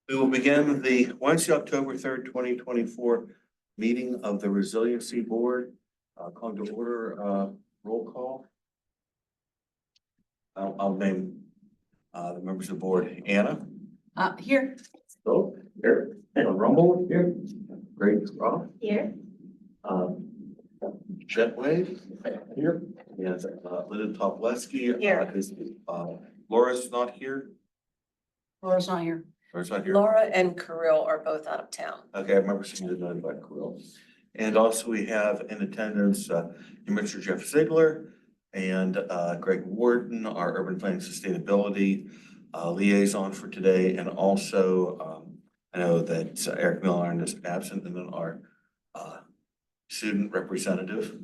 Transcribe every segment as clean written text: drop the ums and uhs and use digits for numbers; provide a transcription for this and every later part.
We will begin the Wednesday, October 3rd, 2024 meeting of the Resiliency Board. Call to order, roll call. I'll name the members of the board. Anna. Here. Phil. Here. Rumble. Here. Great. Rob. Here. Jetwave. Here. And Linda Toplewski. Here. Laura's not here. Laura's not here. Laura's not here. Laura and Kirill are both out of town. Okay, I remember seeing the note by Kirill. And also we have in attendance, Mr. Jeff Ziegler and Greg Warden, our urban planning sustainability liaison for today. And also I know that Eric Millarn is absent, and then our student representative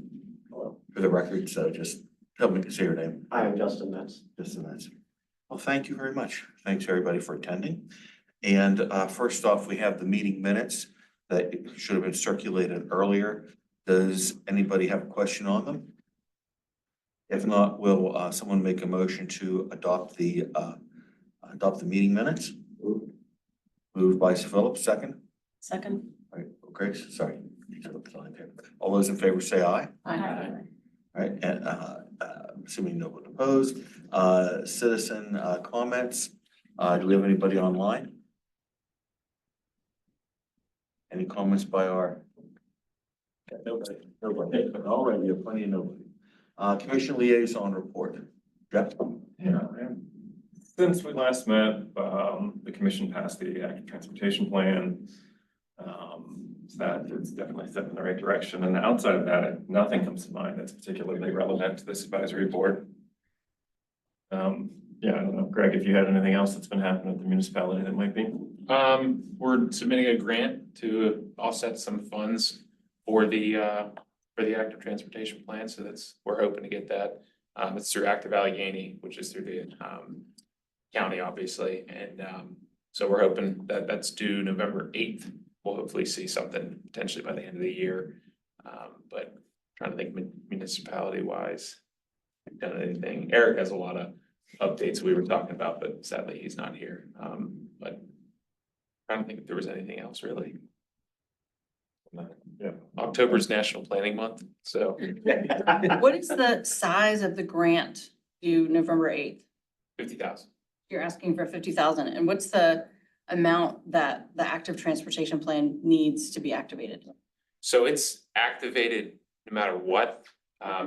for the record. So just help me to say your name. I am Justin Metz. Justin Metz. Well, thank you very much. Thanks everybody for attending. And first off, we have the meeting minutes that should have been circulated earlier. Does anybody have a question on them? If not, will someone make a motion to adopt the meeting minutes? Moved by Phillips, second. Second. All right, Grace, sorry. All those in favor say aye. Aye. All right, and assuming no one opposed, citizen comments. Do we have anybody online? Any comments by our? Nobody. All right, we have plenty of nobody. Commission liaison report. Jeff? Yeah, and since we last met, the commission passed the active transportation plan. So that is definitely a step in the right direction. And outside of that, nothing comes to mind that's particularly relevant to this advisory board. Yeah, I don't know, Greg, if you had anything else that's been happening at the municipality that might be. We're submitting a grant to offset some funds for the active transportation plan. So we're hoping to get that. It's through Active Allegheny, which is through the county, obviously. And so we're hoping that that's due November 8th. We'll hopefully see something potentially by the end of the year. But trying to think municipality wise, we've done anything. Eric has a lot of updates we were talking about, but sadly he's not here. But I don't think if there was anything else really. Yeah. October's National Planning Month, so. What is the size of the grant due November 8th? 50,000. You're asking for 50,000, and what's the amount that the active transportation plan needs to be activated? So it's activated no matter what.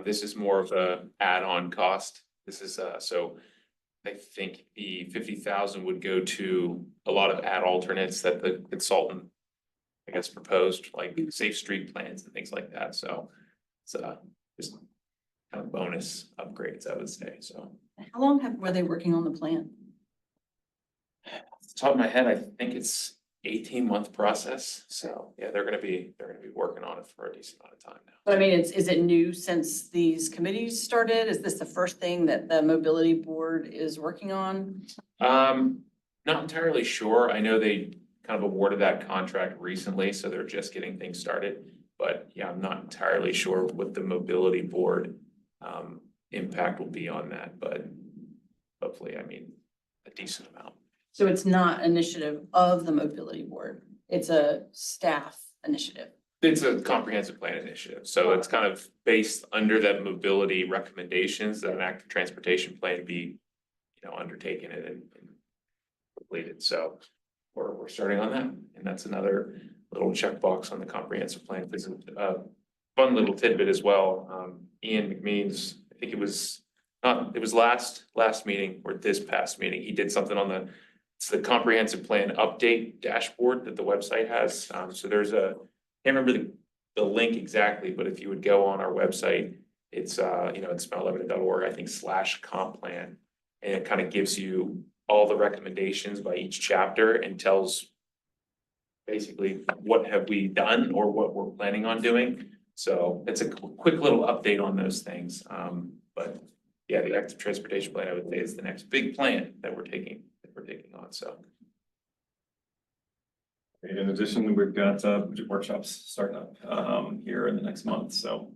This is more of a add-on cost. This is so I think the 50,000 would go to a lot of ad alternates that the consultant, I guess, proposed, like safe street plans and things like that. So it's just kind of bonus upgrades, I would say. So How long were they working on the plan? off the top of my head, I think it's 18-month process. So yeah, they're gonna be working on it for a decent amount of time now. But I mean, is it new since these committees started? Is this the first thing that the mobility board is working on? Not entirely sure. I know they kind of awarded that contract recently, so they're just getting things started. But yeah, I'm not entirely sure what the mobility board impact will be on that, but hopefully, I mean, a decent amount. So it's not initiative of the mobility board. It's a staff initiative. It's a comprehensive plan initiative, so it's kind of based under that mobility recommendations that an active transportation plan be, undertaken and completed. So we're starting on that, and that's another little checkbox on the comprehensive plan. It's a fun little tidbit as well. Ian McMeans, I think it was last meeting or this past meeting, he did something on it's the comprehensive plan update dashboard that the website has. So there's can't remember the link exactly, but if you would go on our website, it's it's mountlebanon.org, I think /comp plan, and it kind of gives you all the recommendations by each chapter and tells basically what have we done or what we're planning on doing. So it's a quick little update on those things. But yeah, the active transportation plan, I would say, is the next big plan that we're taking on. So. In addition, we've got budget workshops starting up here in the next month, so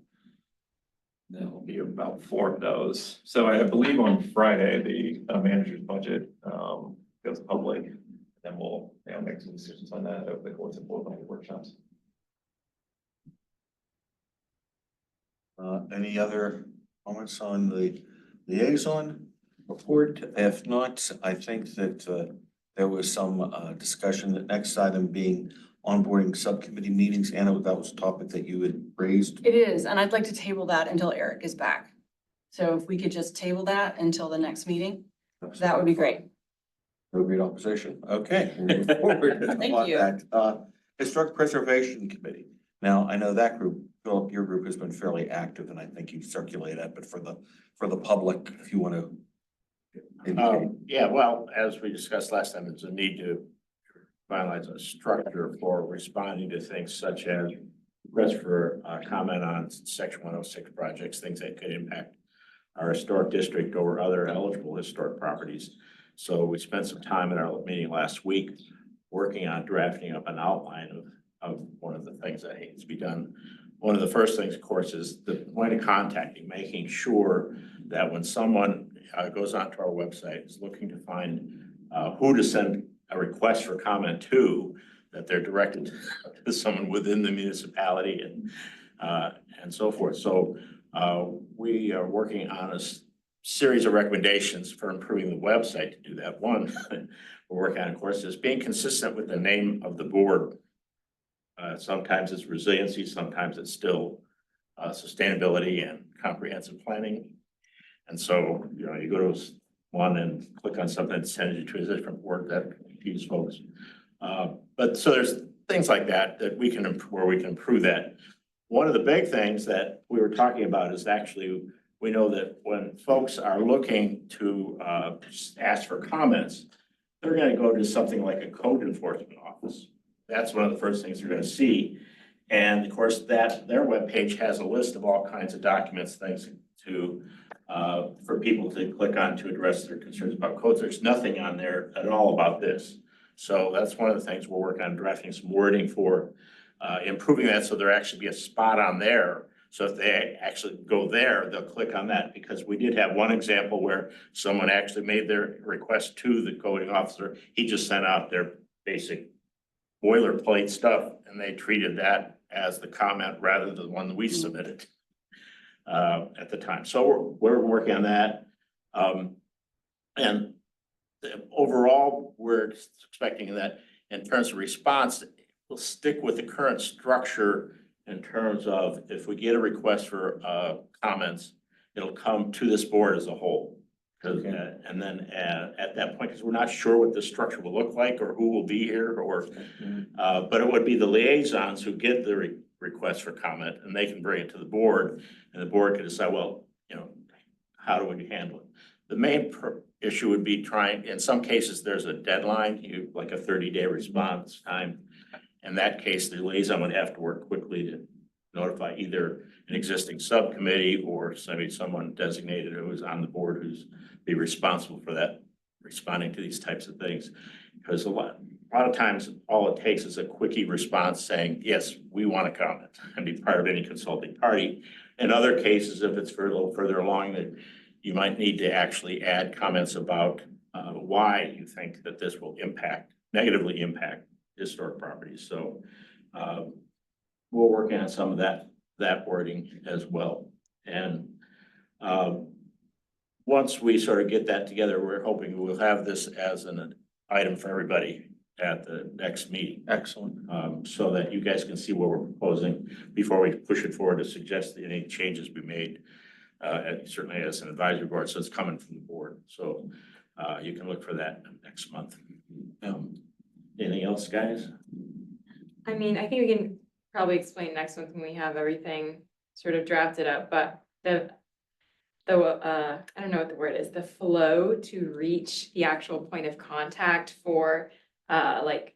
there'll be about 4 of those. So I believe on Friday the manager's budget goes public, then we'll make make some decisions on that over the course of both workshops. Any other comments on the liaison report? If not, I think that there was some discussion that next item being onboarding subcommittee meetings. Anna, that was a topic that you had raised. It is, and I'd like to table that until Eric is back. So if we could just table that until the next meeting, that would be great. No great opposition. Okay. We'll move forward Thank on you. that. Historic Preservation Committee. Now, I know that group, Philip, your group has been fairly active, and I think you've circulated that, but for the public, if you want to indicate. Yeah, well, as we discussed last time, there's a need to finalize a structure for responding to things such as requests for comment on section 106 projects, things that could impact our historic district or other eligible historic properties. So we spent some time at our meeting last week working on drafting up an outline of one of the things that needs to be done. One of the first things, of course, is the point of contacting, making sure that when someone goes onto our website, is looking to find who to send a request for comment to, that they're directed to someone within the municipality and so forth. So we are working on a series of recommendations for improving the website to do that. One, we're working on, of course, is being consistent with the name of the board. Sometimes it's resiliency, sometimes it's still sustainability and comprehensive planning. And so, you know, you go to one and click on something that sends you to a different board that confuse folks. But so there's things like that we can where we can improve that. One of the big things that we were talking about is actually, we know that when folks are looking to ask for comments, they're going to go to something like a code enforcement office. That's one of the first things they're going to see. And of course, that their webpage has a list of all kinds of documents, things to for people to click on to address their concerns about codes. There's nothing on there at all about this. So that's one of the things we're working on, drafting some wording for improving that, so there actually be a spot on there. So if they actually go there, they'll click on that, because we did have one example where someone actually made their request to the coding officer. He just sent out their basic boilerplate stuff, and they treated that as the comment rather than the one that we submitted at the time. So we're working on that. And overall, we're expecting that in terms of response, we'll stick with the current structure in terms of if we get a request for comments, it'll come to this board as a whole. Okay. And then at that point, because we're not sure what the structure will look like or who will be here, or but it would be the liaisons who get the request for comment, and they can bring it to the board, and the board can decide, well, you know, how do we handle it? The main issue would be trying, in some cases, there's a deadline, like a 30-day response time. In that case, the liaison would have to work quickly to notify either an existing subcommittee or someone designated who is on the board who's be responsible for that, responding to these types of things. Because a lot of times, all it takes is a quickie response saying, yes, we want to comment and be part of any consulting party. In other cases, if it's for a little further along, that you might need to actually add comments about why you think that this will negatively impact historic properties. So we're working on some of that wording as well. And once we sort of get that together, we're hoping we'll have this as an item for everybody at the next meeting. Excellent. So that you guys can see what we're proposing before we push it forward to suggest that any changes be made, certainly as an advisory board. So it's coming from the board. So you can look for that next month. Anything else, guys? I mean, I think we can probably explain next month when we have everything sort of drafted up, but the I don't know what the word is, the flow to reach the actual point of contact for like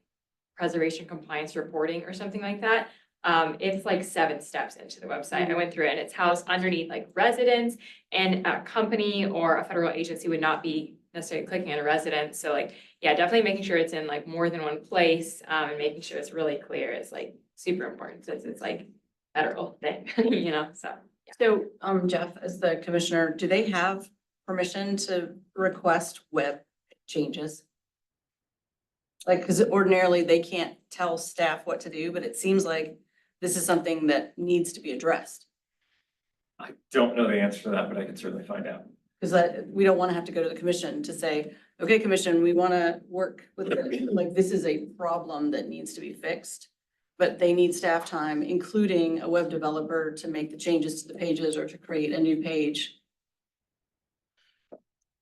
preservation compliance reporting or something like that. It's like 7 steps into the website. I went through it, and it's housed underneath like residents, and a company or a federal agency would not be necessarily clicking on a resident. So like, yeah, definitely making sure it's in like more than one place, and making sure it's really clear is like super important, since it's like federal thing, you know, so. Yeah. So, Jeff, as the commissioner, do they have permission to request web changes? Like, because ordinarily they can't tell staff what to do, but it seems like this is something that needs to be addressed. I don't know the answer to that, but I can certainly find out. Because we don't want to have to go to the commission to say, okay, commission, we want to work with, like, this is a problem that needs to be fixed. But they need staff time, including a web developer to make the changes to the pages or to create a new page.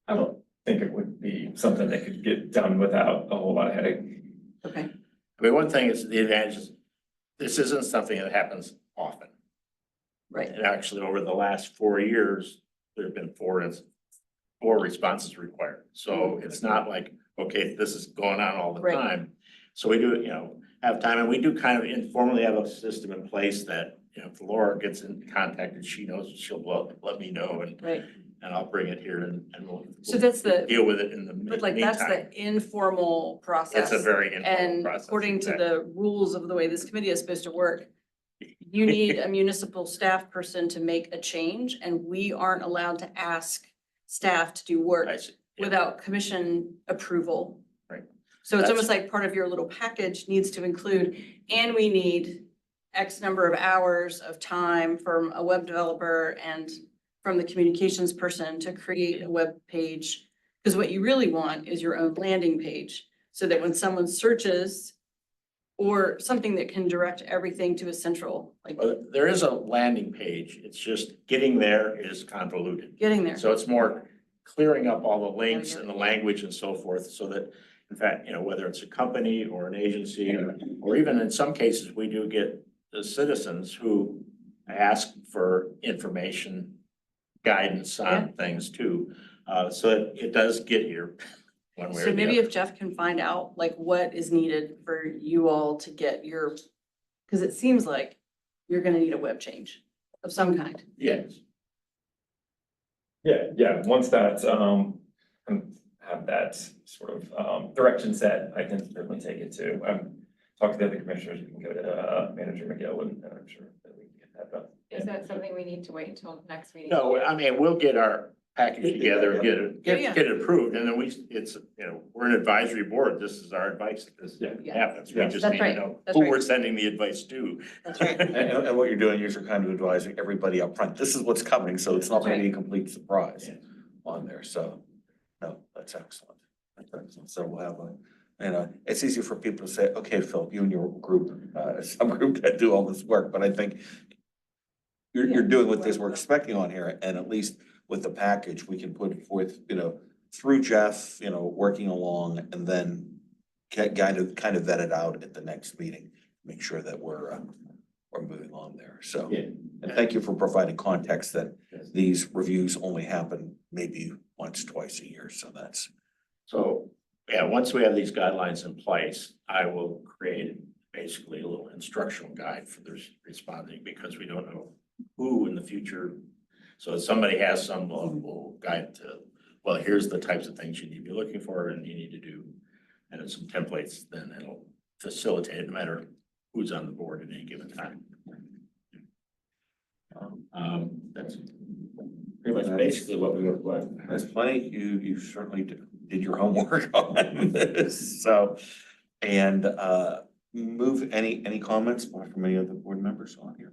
I don't think it would be something that could get done without a whole lot of headache. Okay, I mean, one thing is the advantage is, this isn't something that happens often. right. And actually, over the last 4 years, there have been four responses required. So it's not like, okay, this is going on all the Right. time. So we do, have time, and we do kind of informally have a system in place that, if Laura gets in contact and she knows, she'll let me know, Right. and I'll bring it here and we'll. So that's the, Deal with it in the but like, that's meantime. the informal process. It's a very informal And process. according to exactly. the rules of the way this committee is supposed to work, you need a municipal staff person to make a change, and we aren't allowed to ask staff to do work I see. Yeah. without commission approval. Right. So it's That's- almost like part of your little package needs to include, and we need X number of hours of time from a web developer and from the communications person to create a web page. Because what you really want is your own landing page, so that when someone searches, or something that can direct everything to a central, like Well, there is a landing page. It's just getting there is convoluted. getting there. So it's more clearing up all the links and the language and so forth, so that, in fact, whether it's a company or an agency, or even in some cases, we do get the citizens who ask for information, guidance on things too. So it does get here one way or So the maybe other. if Jeff can find out like what is needed for you all to get your, because it seems like you're gonna need a web change of some kind. Yes. Yeah, once that, have that sort of, direction set, I can certainly take it to, talk to the other commissioners, we can go to, Manager McGill, and I'm sure that we can get that done. Is that something we need to wait until next meeting? No, I mean, we'll get our package together, get Yeah. it approved, and then we're an advisory board. This is our advice if this Yeah. happens. We Yeah. just That's need to right. know That's who right. we're sending the advice to. That's right. And what you're doing is you're kind of advising everybody up front. This is what's coming, so it's not That's gonna be a complete surprise Yeah. on there, so, no, that's excellent. That's excellent. So we'll have it's easy for people to say, okay, Phil, you and your group, some group that do all this work, but I think you're doing what this we're expecting on here, and at least with the package, we can put forth, through Jeff, working along, and then kind of vet it out at the next meeting, make sure that we're moving on there, so. Yeah. And thank you for providing context that Yes. these reviews only happen maybe once, twice a year, so that's. So, yeah, once we have these guidelines in place, I will create basically a little instructional guide for the responding, because we don't know who in the future. So if somebody has some little guide to, well, here's the types of things you need to be looking for and you need to do. And then some templates, then it'll facilitate it no matter who's on the board at any given time. That's pretty much basically what we look like. That's plenty. You certainly did your homework on this, so. And move any comments from any of the board members on here?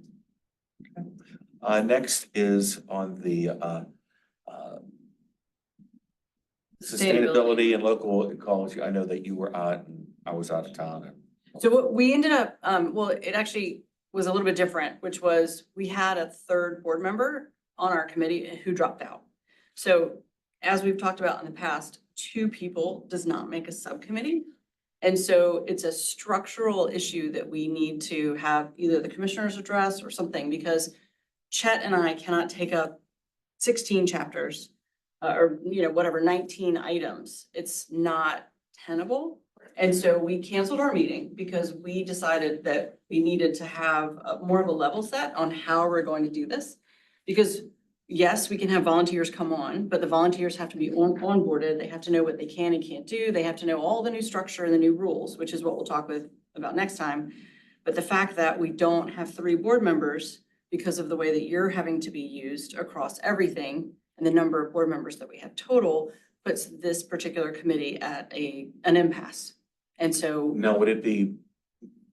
Okay. Next is on the sustainability and local ecology. I know that you were out and I was out of town. So what we ended up, well, it actually was a little bit different, which was we had a third board member on our committee who dropped out. So as we've talked about in the past, 2 people does not make a subcommittee. And so it's a structural issue that we need to have either the commissioners address or something, because Chet and I cannot take up 16 chapters or, whatever, 19 items. It's not tenable. And so we canceled our meeting because we decided that we needed to have more of a level set on how we're going to do this. Because yes, we can have volunteers come on, but the volunteers have to be onboarded. They have to know what they can and can't do. They have to know all the new structure and the new rules, which is what we'll talk about next time. But the fact that we don't have 3 board members because of the way that you're having to be used across everything and the number of board members that we have total puts this particular committee at an impasse. And so, Now, would it be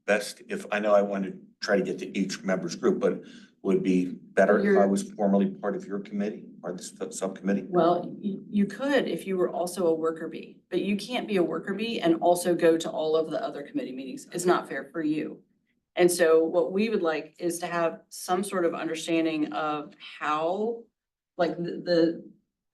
best if, I know I want to try to get to each member's group, but would it be better if I You're- was formally part of your committee or the subcommittee? well, you could if you were also a worker bee, but you can't be a worker bee and also go to all of the other committee meetings. It's not fair for you. And so what we would like is to have some sort of understanding of how, like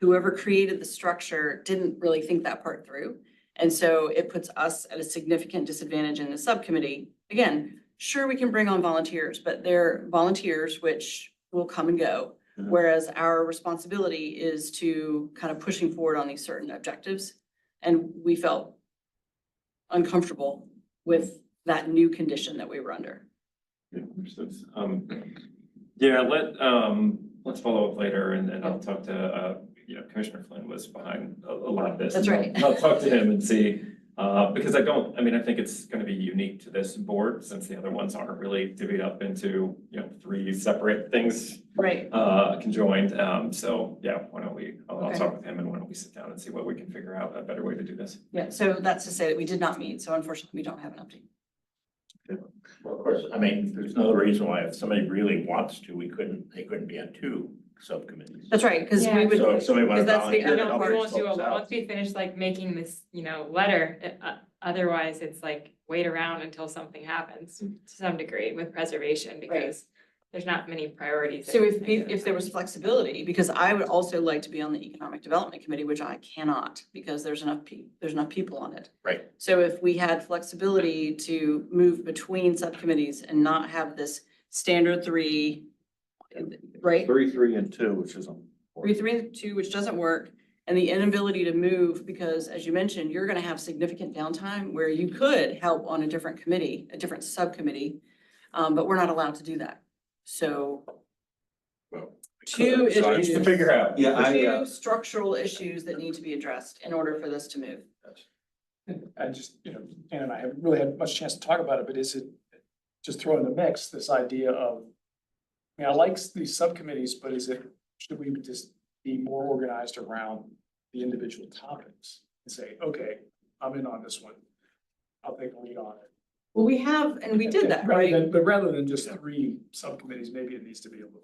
whoever created the structure didn't really think that part through. And so it puts us at a significant disadvantage in the subcommittee. Again, sure, we can bring on volunteers, but they're volunteers which will come and go. Mhm. Whereas our responsibility is to kind of pushing forward on these certain objectives. And we felt uncomfortable with that new condition that we were under. Yeah, understood. Yeah, let's follow up later and I'll talk to, Commissioner Flynn was behind a lot of this. That's right. I'll talk to him and see, because I think it's gonna be unique to this board since the other ones aren't really divvied up into, 3 separate things, Right. conjoined. So yeah, I'll Okay. talk with him and why don't we sit down and see what we can figure out a better way to do this. Yeah, so that's to say that we did not meet, so unfortunately, we don't have an update. Well, of course, I mean, there's no reason why if somebody really wants to, they couldn't be on 2 subcommittees. That's right, because we Yeah. would. So if somebody wanted to Because that's the volunteer. other to help part. We won't do folks it, out. once we finish like making this, letter, otherwise it's like wait around until something happens to some degree with preservation because there's not many priorities. So if there was flexibility, because I would also like to be on the Economic Development Committee, which I cannot because there's enough people on it. Right. So if we had flexibility to move between subcommittees and not have this standard 3, right? 3, 3, and 2, which is. 3, 3, and 2, which doesn't work, and the inability to move, because as you mentioned, you're gonna have significant downtime where you could help on a different committee, a different subcommittee, but we're not allowed to do that. So Well, two so I- issues. To figure out. Yeah, two structural issues that need to be addressed in order for this to move. I just, Ann and I haven't really had much chance to talk about it, but is it, just throw in the mix, this idea of, I like these subcommittees, but should we just be more organized around the individual topics? And say, okay, I'm in on this one, I'll take a lead on it. Well, we have, and we did that, right? But rather than just 3 subcommittees, maybe it needs to be a little,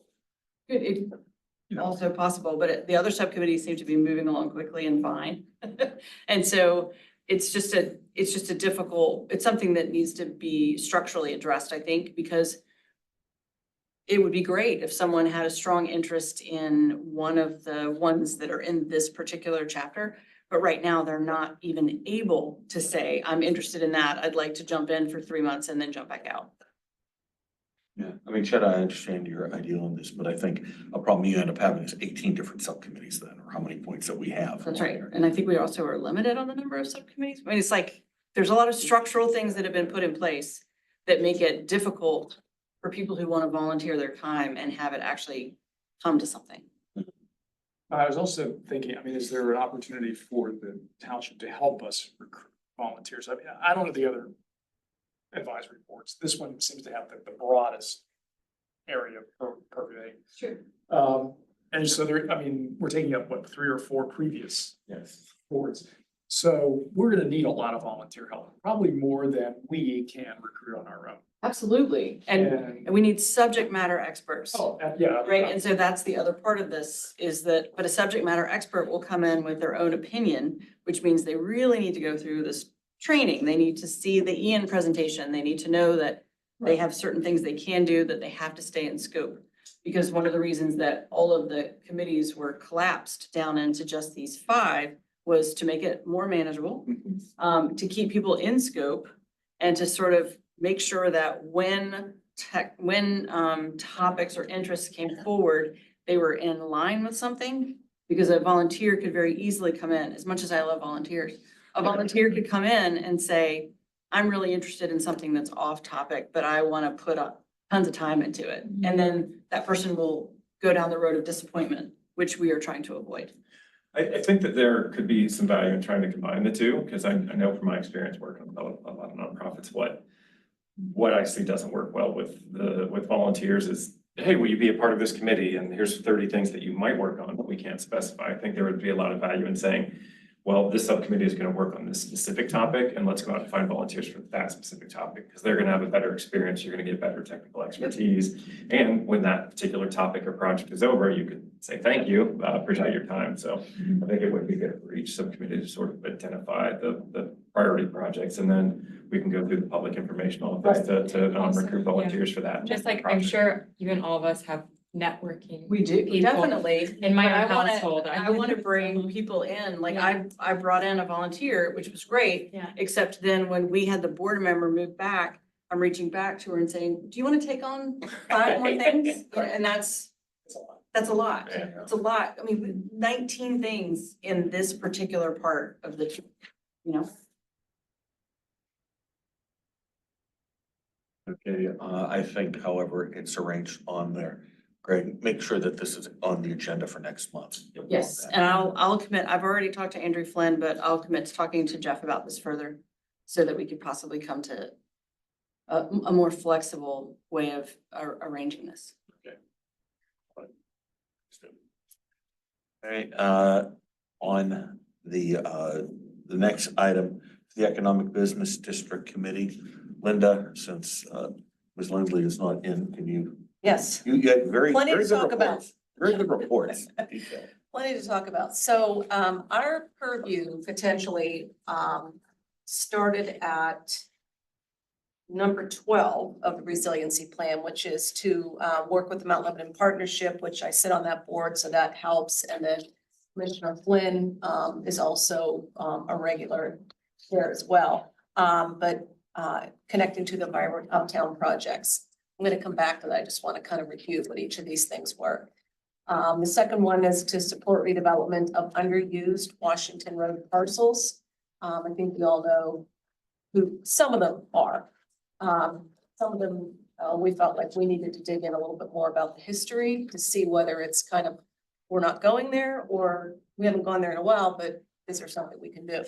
It also possible, but the other subcommittees seem to be moving along quickly and fine. And so it's just a difficult, it's something that needs to be structurally addressed, I think, because it would be great if someone had a strong interest in one of the ones that are in this particular chapter. But right now, they're not even able to say, I'm interested in that. I'd like to jump in for 3 months and then jump back out. Yeah, I mean, Chet, I understand your idea on this, but I think a problem you end up having is 18 different subcommittees then, or how many points that we have. That's right. And I think we also are limited on the number of subcommittees. I mean, it's like, there's a lot of structural things that have been put in place that make it difficult for people who want to volunteer their time and have it actually come to something. I was also thinking, is there an opportunity for the township to help us recruit volunteers? I don't know the other advisory boards. This one seems to have the broadest area of purview. Sure. And so we're taking up 3 or 4 previous Yes. boards. So we're gonna need a lot of volunteer help, probably more than we can recruit on our own. Absolutely. And we need subject matter experts. Yeah. Right, and so that's the other part of this is that, but a subject matter expert will come in with their own opinion, which means they really need to go through this training. They need to see the Ian presentation. They need to know that they have certain things they can do, that they have to stay in scope. Because one of the reasons that all of the committees were collapsed down into just these 5 was to make it more manageable, to keep people in scope and to sort of make sure that when topics or interests came forward, they were in line with something. Because a volunteer could very easily come in, as much as I love volunteers, a volunteer could come in and say, I'm really interested in something that's off topic, but I want to put up tons of time into it. And then that person will go down the road of disappointment, which we are trying to avoid. I think that there could be some value in trying to combine the 2, because I know from my experience working with a lot of nonprofits, what I see doesn't work well with volunteers is, hey, will you be a part of this committee? And here's 30 things that you might work on, but we can't specify. I think there would be a lot of value in saying, well, this subcommittee is gonna work on this specific topic, and let's go out and find volunteers for that specific topic, because they're gonna have a better experience, you're gonna get better technical expertise. And when that particular topic or project is over, you could say, thank you, appreciate your time. So I think it would be good for each subcommittee to sort of identify the priority projects, and then we can go through the public informational things to recruit volunteers for that. Just like I'm project. sure even all of us have networking. We do, People. definitely. In my But I own wanna- household. I want to bring people in, like I brought in a volunteer, which was great. Yeah. Except then when we had the board member move back, I'm reaching back to her and saying, do you want to take on 5 more things? And that's a lot. Yeah. It's a lot. I mean, 19 things in this particular part of the, you know? Okay, I think, however, it's arranged on there. Greg, make sure that this is on the agenda for next month. Yes, and I'll commit, I've already talked to Andrew Flynn, but I'll commit to talking to Jeff about this further so that we could possibly come to a more flexible way of arranging this. All right, on the next item, the Economic Business District Committee. Linda, since Ms. Lindley is not in, can you, Yes, you get very, Plenty very to good talk about. reports. Very good reports. Detail. plenty to talk about. So our purview potentially started at number 12 of the resiliency plan, which is to work with the Mount Lebanon Partnership, which I sit on that board, so that helps. And then Commissioner Flynn is also a regular there as well. But connecting to the vibrant uptown projects. I'm going to come back to that. I just want to kind of review what each of these things were. The second one is to support redevelopment of underused Washington Road parcels. I think we all know who some of them are. Some of them, we felt like we needed to dig in a little bit more about the history to see whether it's kind of, we're not going there, or we haven't gone there in a while, but is there something we can do?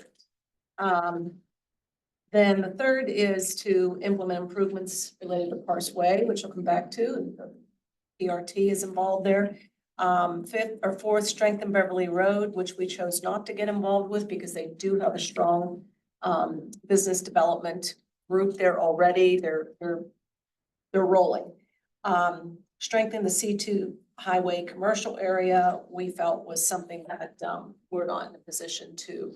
Then the third is to implement improvements related to Parse Way, which I'll come back to. PRT is involved there. Fifth or fourth, strengthen Beverly Road, which we chose not to get involved with because they do have a strong business development group there already. They're rolling. Strengthen the C2 highway commercial area, we felt was something that we're not in a position to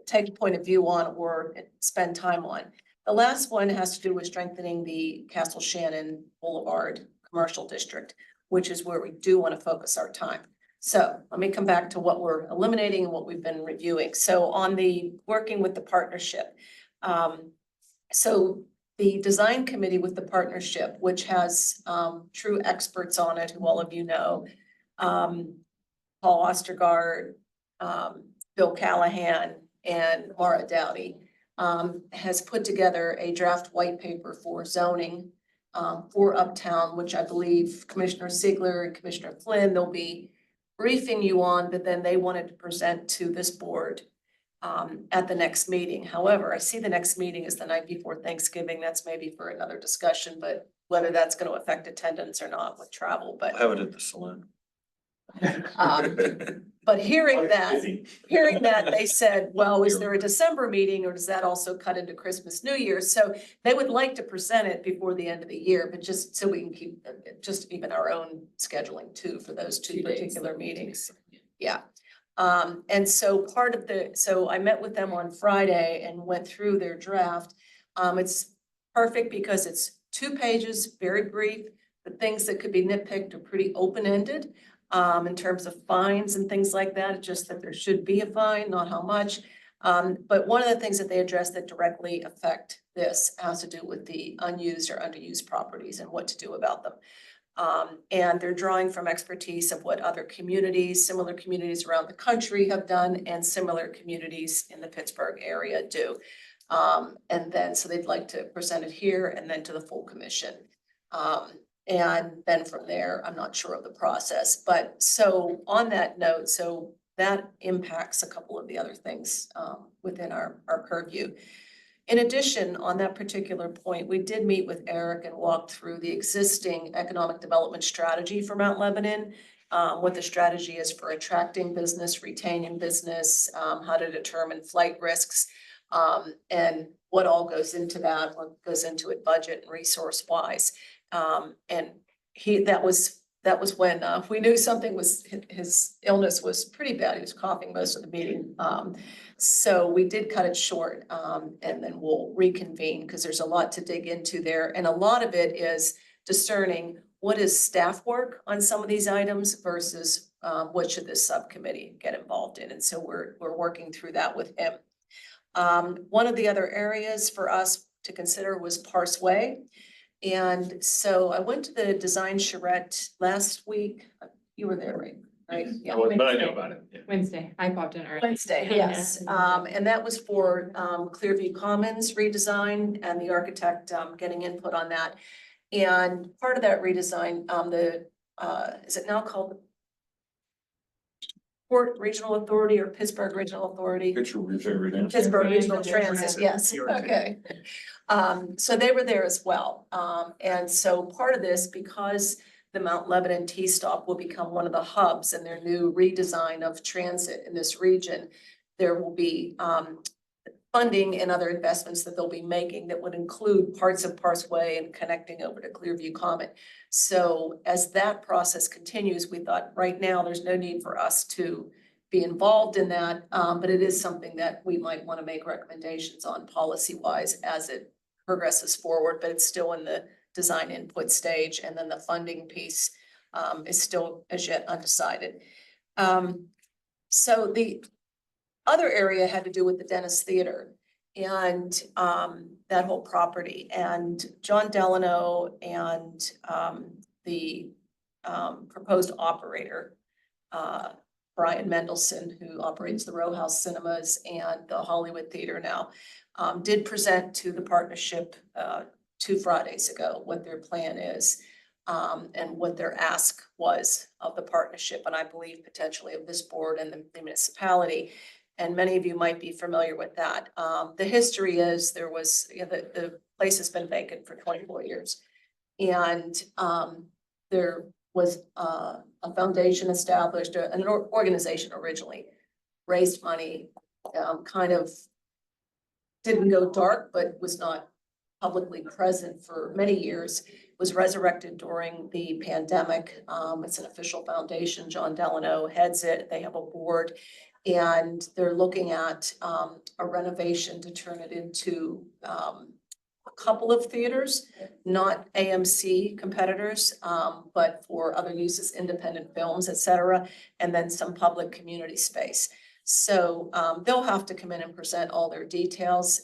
take a point of view on or spend time on. The last one has to do with strengthening the Castle Shannon Boulevard Commercial District, which is where we do want to focus our time. So let me come back to what we're eliminating and what we've been reviewing. So on the working with the partnership. So the design committee with the partnership, which has true experts on it, who all of you know, Paul Ostergaard, Bill Callahan, and Mara Dowdy, has put together a draft white paper for zoning for Uptown, which I believe Commissioner Ziegler and Commissioner Flynn, they'll be briefing you on, but then they wanted to present to this board at the next meeting. However, I see the next meeting is the night before Thanksgiving. That's maybe for another discussion, but whether that's going to affect attendance or not with travel, but I'll have it at the saloon. but hearing that, they said, well, is there a December meeting or does that also cut into Christmas, New Year? So they would like to present it before the end of the year, but just so we can keep just even our own scheduling too for those two particular meetings. Yeah. And so so I met with them on Friday and went through their draft. It's perfect because it's 2 pages, very brief. The things that could be nitpicked are pretty open-ended. In terms of fines and things like that, just that there should be a fine, not how much. But one of the things that they address that directly affect this has to do with the unused or underused properties and what to do about them. And they're drawing from expertise of what other communities, similar communities around the country have done and similar communities in the Pittsburgh area do. And then, so they'd like to present it here and then to the full commission. And then from there, I'm not sure of the process, but so on that note, so that impacts a couple of the other things within our purview. In addition, on that particular point, we did meet with Eric and walk through the existing economic development strategy for Mount Lebanon what the strategy is for attracting business, retaining business, how to determine flight risks, and what all goes into that, what goes into it budget and resource wise. And that was when we knew something was, his illness was pretty bad. He was coughing most of the meeting. So we did cut it short, and then we'll reconvene because there's a lot to dig into there. And a lot of it is discerning what is staff work on some of these items versus what should this subcommittee get involved in. And so we're working through that with him. One of the other areas for us to consider was Parse Way. And so I went to the design charrette last week. You were there, right? Right? Yeah. But I know about it. Yeah. Wednesday, I popped in early. Wednesday, yes. And that was for Clearview Commons redesign and the architect getting input on that. And part of that redesign, is it now called Port Regional Authority or Pittsburgh Regional Authority? Pittsburgh Regional. Pittsburgh Regional Transit. Transit, yes, okay. So they were there as well. And so part of this, because the Mount Lebanon T-stop will become one of the hubs in their new redesign of transit in this region, there will be funding and other investments that they'll be making that would include parts of Parse Way and connecting over to Clearview Common. So as that process continues, we thought right now there's no need for us to be involved in that, but it is something that we might want to make recommendations on policy-wise as it progresses forward, but it's still in the design input stage, and then the funding piece is still as yet undecided. So the other area had to do with the Dennis Theater and that whole property, and John Delano and the proposed operator, Brian Mendelson, who operates the Row House Cinemas and the Hollywood Theater now, did present to the partnership 2 Fridays ago what their plan is and what their ask was of the partnership, and I believe potentially of this board and the municipality. And many of you might be familiar with that. The history is there was, the place has been vacant for 24 years. And there was a foundation established, an organization originally raised money, kind of didn't go dark, but was not publicly present for many years, was resurrected during the pandemic. It's an official foundation. John Delano heads it. They have a board, and they're looking at a renovation to turn it into a couple of theaters, not AMC competitors, but for other uses, independent films, et cetera, and then some public community space. So they'll have to come in and present all their details.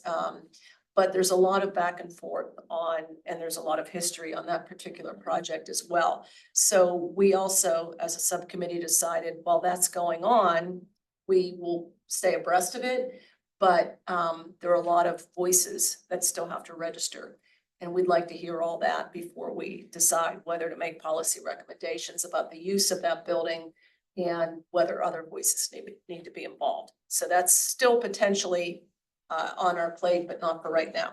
But there's a lot of back and forth on, and there's a lot of history on that particular project as well. So we also, as a subcommittee, decided while that's going on, we will stay abreast of it. But there are a lot of voices that still have to register. And we'd like to hear all that before we decide whether to make policy recommendations about the use of that building and whether other voices need to be involved. So that's still potentially on our plate, but not for right now.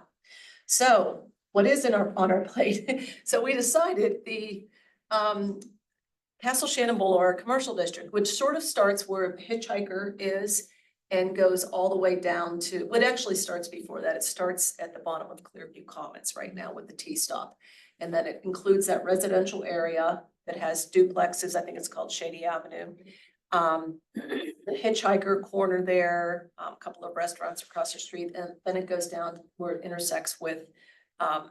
So what is on our plate? So we decided the Castle Shannon Boulevard Commercial District, which sort of starts where Hitchhiker is and goes all the way down to, what actually starts before that. It starts at the bottom of Clearview Commons right now with the T-stop. And then it includes that residential area that has duplexes. I think it's called Shady Avenue. The Hitchhiker corner there, a couple of restaurants across the street, and then it goes down where it intersects with Mount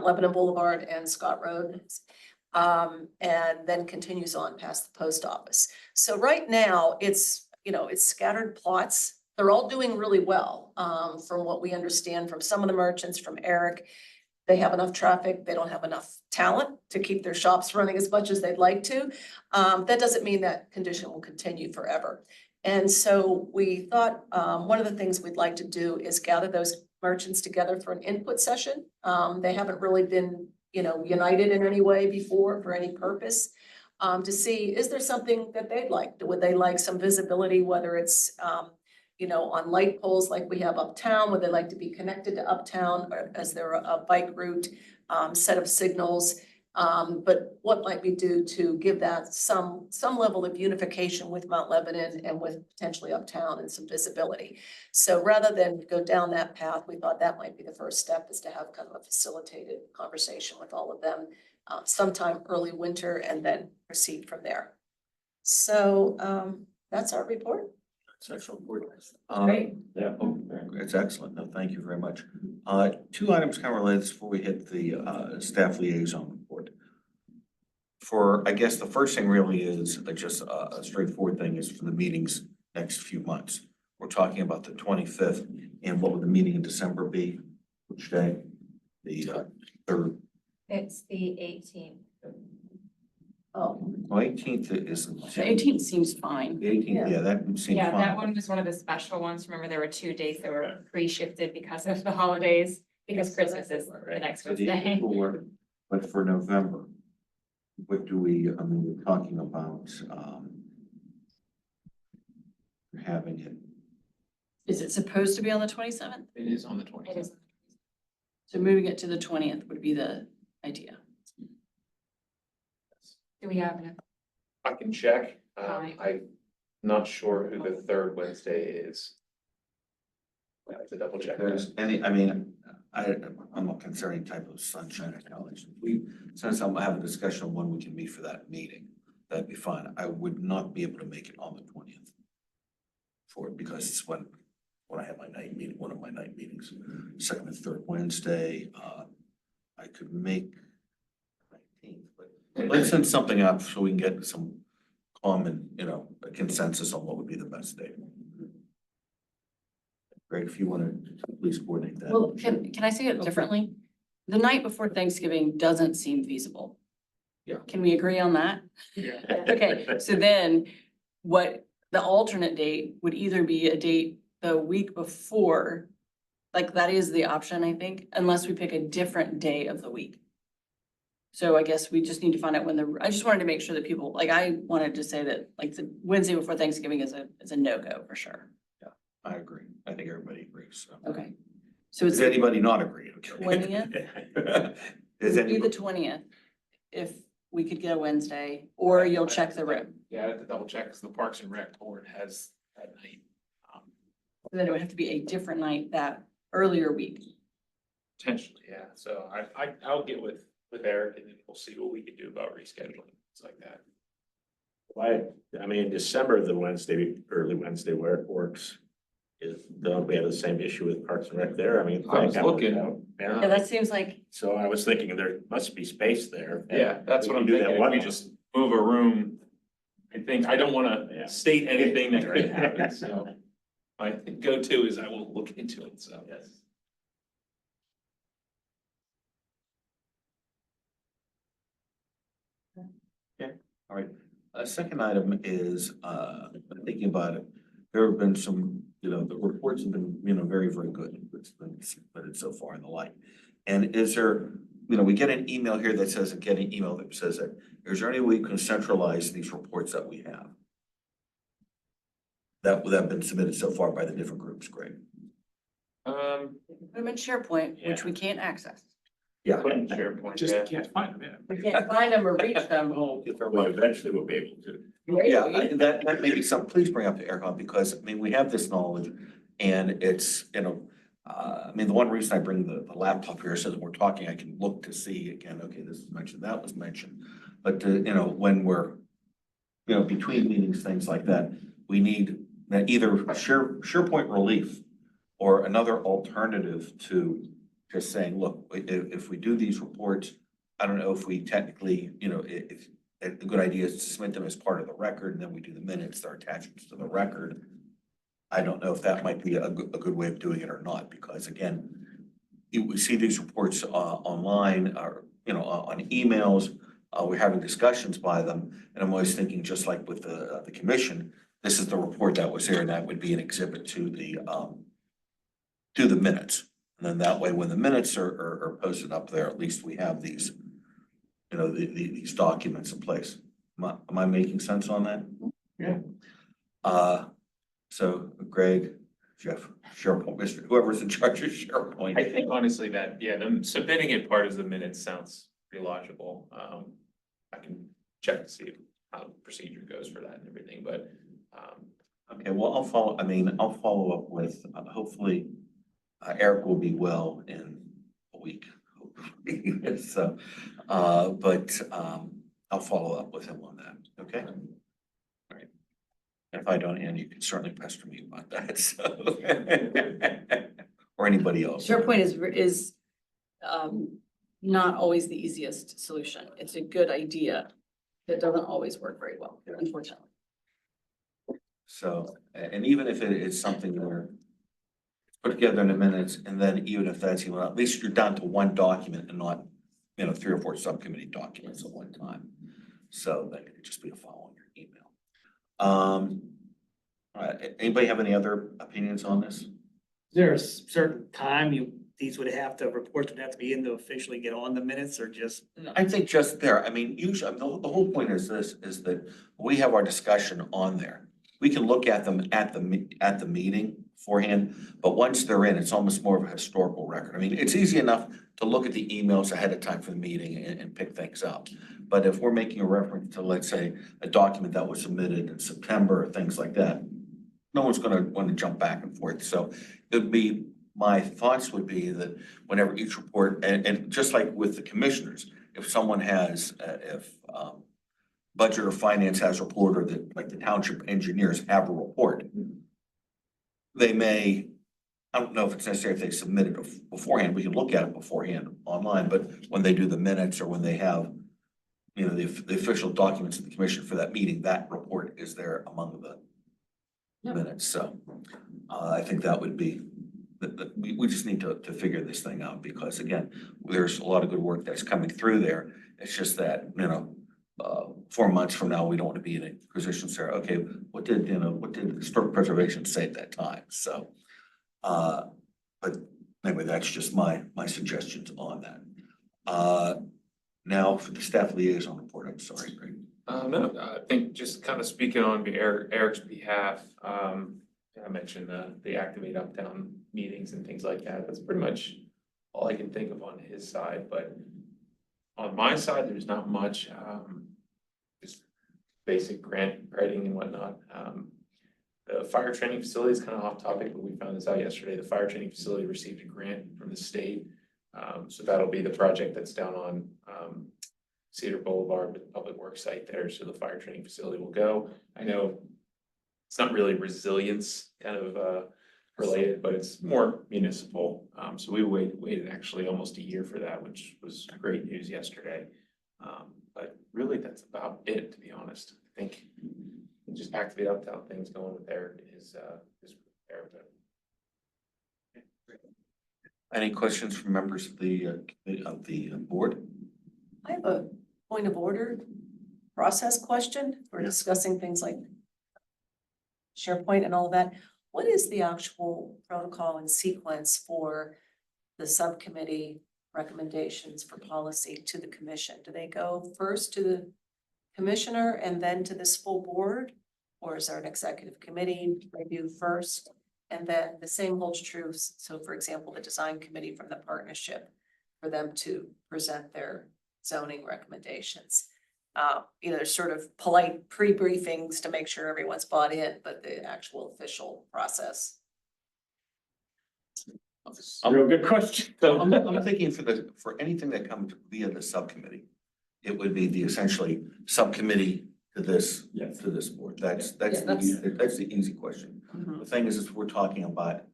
Lebanon Boulevard and Scott Road, and then continues on past the post office. So right now it's scattered plots. They're all doing really well from what we understand from some of the merchants, from Eric. They have enough traffic. They don't have enough talent to keep their shops running as much as they'd like to. That doesn't mean that condition will continue forever. And so we thought one of the things we'd like to do is gather those merchants together for an input session. They haven't really been, united in any way before for any purpose. To see, is there something that they'd like? Would they like some visibility, whether it's on light poles like we have uptown? Would they like to be connected to uptown, or as there a bike route, set of signals? But what might we do to give that some level of unification with Mount Lebanon and with potentially uptown and some visibility? So rather than go down that path, we thought that might be the first step, is to have kind of a facilitated conversation with all of them sometime early winter and then proceed from there. So that's our report. It's excellent work. Great. Yeah. It's excellent. No, thank you very much. Two items kind of related before we hit the staff liaison report. I guess the first thing really is just a straightforward thing is for the meetings next few months. We're talking about the 25th, and what would the meeting in December be? Which day? The third, It's the 18th. Oh, 18th is. The 18th seems fine. The 18th, yeah, that would seem Yeah, that fine. one was one of the special ones. Remember, there were 2 dates that were pre-shifted because of the holidays, because Christmas is the next So the Wednesday. But for November, what do we, I mean, we're talking about, having it, Is it supposed to be on the 27th? It is on the It 20th. is. So moving it to the 20th would be the idea. Do we have enough? I can check. Fine. I'm not sure who the third Wednesday is. I have to double check. if there's any, I mean, I'm not considering type of sunshine at college. Since I'm having a discussion on when we can meet for that meeting, that'd be fine. I would not be able to make it on the 20th. For it, because it's when I have my night meeting, one of my night meetings, second and third Wednesday, I could make 19th, but let's send something up so we can get some common, a consensus on what would be the best day. Greg, if you want to please coordinate that. Well, can I say it differently? The night before Thanksgiving doesn't seem feasible. Yeah. Can we agree on that? Yeah. Okay, so then what the alternate date would either be a date the week before, like that is the option, I think, unless we pick a different day of the week. So I guess we just need to find out when I just wanted to make sure that people, like I wanted to say that like the Wednesday before Thanksgiving is a no-go for sure. I agree. I think everybody agrees. So. Okay. So it's Does anybody not agree? 20th? Does do the anybody? 20th, if we could get a Wednesday, or you'll check the room. Yeah, I have to double check because the Parks and Rec board has that night. Then it would have to be a different night that earlier week. Potentially, yeah. So I'll get with Eric and then we'll see what we can do about rescheduling, things like that. I mean, December, the Wednesday, early Wednesday where it works. Don't we have the same issue with Parks and Rec there? I mean. I was that worked looking. out. Yeah, Yeah, that seems like, so I was thinking there must be space there. Yeah, that's We what I'm can do that thinking. If one we month. just move a room, I don't want Yeah. to state anything that could happen, so. My go-to is I will look into it, so. Yes. All right. A second item is, thinking about it, there have been some, the reports have been, very, very good. It's been submitted so far and the like. And is there, we get an email here that says, get an email that says that, is there any way we can centralize these reports that we have? That have been submitted so far by the different groups, Greg? put them in SharePoint, which we can't access. Yeah. Put in SharePoint, Just yeah. can't find them, yeah. We can't find them or reach them. Well, eventually we'll be able to. Yeah, that may be something, please bring up to Eric because, we have this knowledge and it's, the one reason I bring the laptop here is so that we're talking, I can look to see again, okay, this was mentioned, that was mentioned. But, when we're, between meetings, things like that, we need either SharePoint relief or another alternative to just saying, look, if we do these reports, I don't know if we technically, if a good idea is to submit them as part of the record, and then we do the minutes, they're attachments to the record. I don't know if that might be a good way of doing it or not, because again, we see these reports online or, on emails, we're having discussions by them, and I'm always thinking, just like with the commission, this is the report that was there, and that would be an exhibit to the minutes. And then that way, when the minutes are posted up there, at least we have these, these documents in place. Am I making sense on that? Yeah. So Greg, Jeff, SharePoint, whoever's in charge of SharePoint. I think honestly that, yeah, them submitting it part of the minutes sounds pretty logical. I can check to see how the procedure goes for that and everything, but, Okay, well, I'll follow up with, hopefully, Eric will be well in a week. hopefully. So, I'll follow up with him on that, okay? All right. If I don't, and you can certainly pester me about that, so. Or anybody else. SharePoint is not always the easiest solution. It's a good idea. That doesn't always work very well, unfortunately. So, and even if it is something where it's put together in a minutes, and then even if that's, at least you're down to one document and not, 3 or 4 subcommittee documents at one time. So that could just be a file on your email. All right, anybody have any other opinions on this? Is there a certain time these reports would have to be in to officially get on the minutes or just? I think just there, usually, the whole point is this, is that we have our discussion on there. We can look at them at the meeting beforehand, but once they're in, it's almost more of a historical record. It's easy enough to look at the emails ahead of time for the meeting and pick things up. But if we're making a reference to, let's say, a document that was submitted in September or things like that, no one's gonna want to jump back and forth. So it'd be, my thoughts would be that whenever each report, and just like with the commissioners, if someone has, budget or finance has a report, or that, like the township engineers have a report, they may, I don't know if it's necessary if they submit it beforehand, we can look at it beforehand online, but when they do the minutes or when they have, the official documents of the commission for that meeting, that report is there among the minutes. So I think that would be, we just need to figure this thing out, because again, there's a lot of good work that's coming through there. It's just that, 4 months from now, we don't want to be in a position to say, okay, what did historic preservation say at that time? So, but anyway, that's just my suggestions on that. Now for the staff liaison report, I'm sorry, Greg. no, I think just kind of speaking on Eric's behalf, I mentioned the Activate Uptown meetings and things like that. That's pretty much all I can think of on his side, but on my side, there's not much, just basic grant writing and whatnot. The fire training facility is kind of off topic, but we found this out yesterday. The fire training facility received a grant from the state. So that'll be the project that's down on Cedar Boulevard with the public works site there. So the fire training facility will go. I know it's not really resilience kind of related, but it's more municipal. So we waited actually almost a year for that, which was great news yesterday. But really, that's about it, to be honest. I think just Activate Uptown things going with Eric is there. Any questions from members of the board? I have a point of order process question for discussing things like SharePoint and all of that. What is the actual protocol and sequence for the subcommittee recommendations for policy to the commission? Do they go first to the commissioner and then to this full board? Or is there an executive committee review first? And then the same holds true. So for example, the design committee from the partnership, for them to present their zoning recommendations. There's sort of polite pre-briefings to make sure everyone's bought in, but the actual official process. Real good question. So I'm thinking for anything that comes via the subcommittee, it would be the essentially subcommittee to this, Yes. to this board. That's the easy question. Mhm. The thing is we're talking about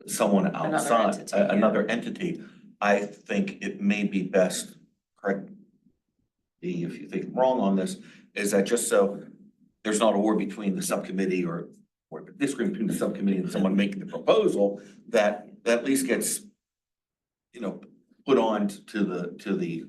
someone Another outside, entity, yeah. another entity. I think it may be best, correct me if you think I'm wrong on this, is that just so there's not a war between the subcommittee or disagreement between the subcommittee and someone making the proposal, that at least gets, put on to the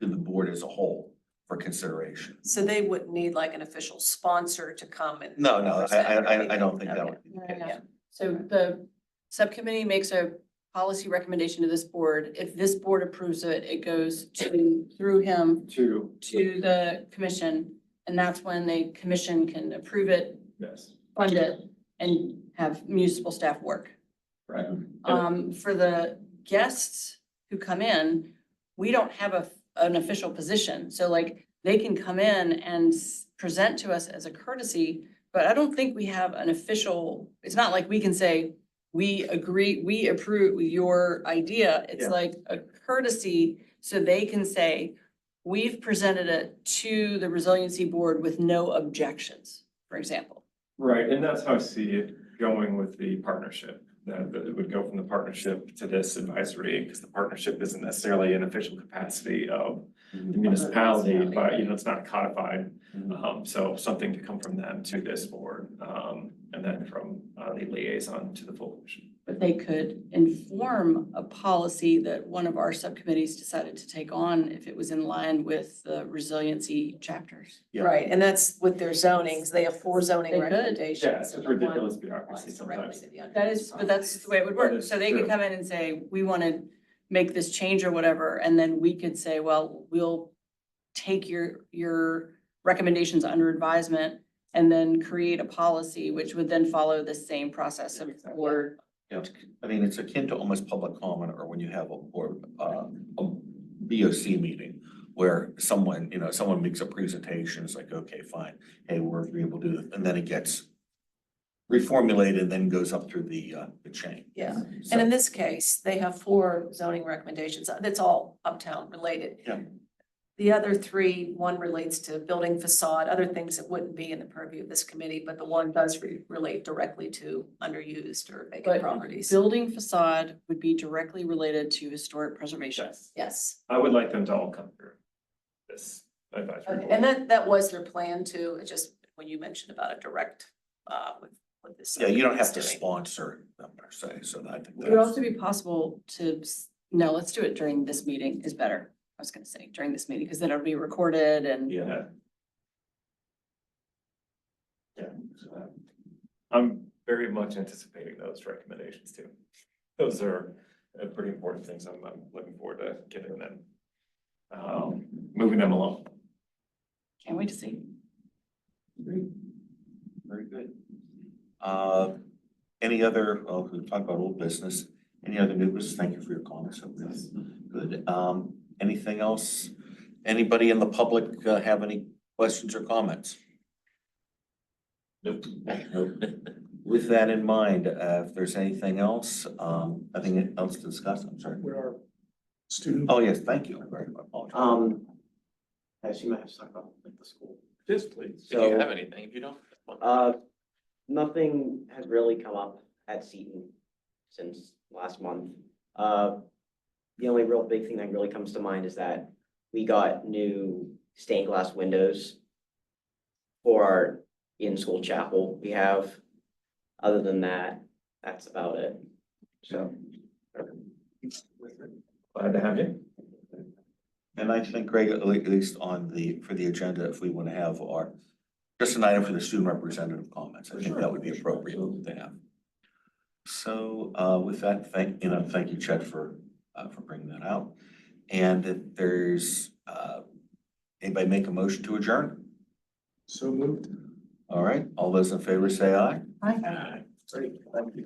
board as a whole for consideration. So they wouldn't need like an official sponsor to come and. No, present or I don't think that anything. would be the case. Yeah. So the subcommittee makes a policy recommendation to this board. If this board approves it, it goes through him To. to the commission. And that's when the commission can approve it, Yes. fund it, and have municipal staff work. Right. For the guests who come in, we don't have a an official position. So like they can come in and present to us as a courtesy, but I don't think we have an official, it's not like we can say, we agree, we approve your idea. It's Yeah. like a courtesy, so they can say, we've presented it to the Resiliency Board with no objections, for example. Right, and that's how I see it going with the partnership, that it would go from the partnership to this advisory, because the partnership isn't necessarily an official capacity of the municipality, but it's not codified. So something to come from them to this board, and then from the liaison to the full commission. But they could inform a policy that one of our subcommittees decided to take on if it was in line with the resiliency chapters. Yeah. Right, and that's with their zonings, they have 4 zoning They could. recommendations. Yeah, it's and just the one ridiculous bureaucracy applies directly sometimes. to the That is, but that's the way it would work. So they could come in and say, we want to make this change or whatever, and then we could say, well, we'll take your recommendations under advisement and then create a policy which would then follow the same process of board. Yeah, I mean, it's akin to almost public comment or when you have a board, a BOC meeting where someone, someone makes a presentation, it's like, okay, fine, hey, we're agreeable to do it, and then it gets reformulated and then goes up through the chain. Yeah, So- and in this case, they have 4 zoning recommendations, that's all uptown related. Yeah. The other 3, one relates to building facade, other things that wouldn't be in the purview of this committee, but the one does relate directly to underused or vacant But properties. building facade would be directly related to historic preservation. Yes, Yes, I would like them to all come through this advisory board. and that was their plan too, it's just when you mentioned about a direct, with this. Yeah, you don't have to doing. sponsor them per se, so I think It would that's, also be possible to, no, let's do it during this meeting is better. I was gonna say during this meeting, because then it'll be recorded and yeah. So I'm very much anticipating those recommendations too. Those are pretty important things. I'm looking forward to getting them, moving them along. can't wait to see. Very good. Any other, we talked about old business, any other new business? Thank you for your comments. Good. Anything else? Anybody in the public have any questions or comments? Nope. With that in mind, if there's anything else, nothing else to discuss, I'm sorry. With our student. Oh, yes, thank you. I apologize. I assume I have to talk about like the school. Yes, please. If you So- have anything, if you don't. Nothing has really come up at Seton since last month. The only real big thing that really comes to mind is that we got new stained glass windows for our in-school chapel we have. Other than that, that's about it. So. Glad to have you. And I think, Greg, at least for the agenda, if we want to have just an item for the student representative comments, I think that would be appropriate to have. So, with that, thank you, Chet, for bringing that out. And if there's, anybody make a motion to adjourn? So moved. All right, all those in favor say aye. Aye. Great, thank you.